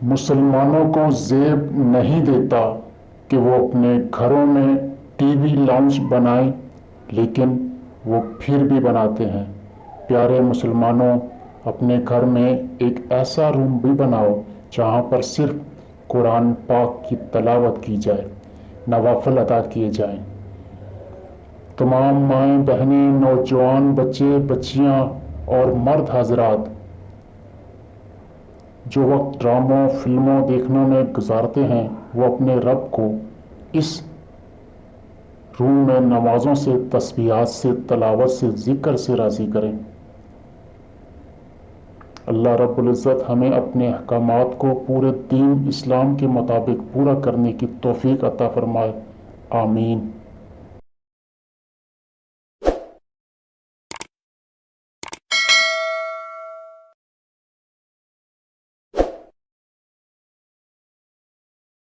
مسلمانوں کو زیب نہیں دیتا کہ وہ اپنے گھروں میں ٹی وی لاؤنج بنائیں، لیکن وہ پھر بھی بناتے ہیں۔ پیارے مسلمانوں، اپنے گھر میں ایک ایسا روم بھی بناؤ جہاں پر صرف قرآن پاک کی تلاوت کی جائے، نوافل ادا کیے جائیں۔ تمام مائیں بہنیں، نوجوان، بچے بچیاں اور مرد حضرات جو وقت ڈراموں فلموں دیکھنے میں گزارتے ہیں، وہ اپنے رب کو اس روم میں نمازوں سے، تسبیحات سے، تلاوت سے، ذکر سے راضی کریں۔ اللہ رب العزت ہمیں اپنے احکامات کو پورے دین اسلام کے مطابق پورا کرنے کی توفیق عطا فرمائے، آمین۔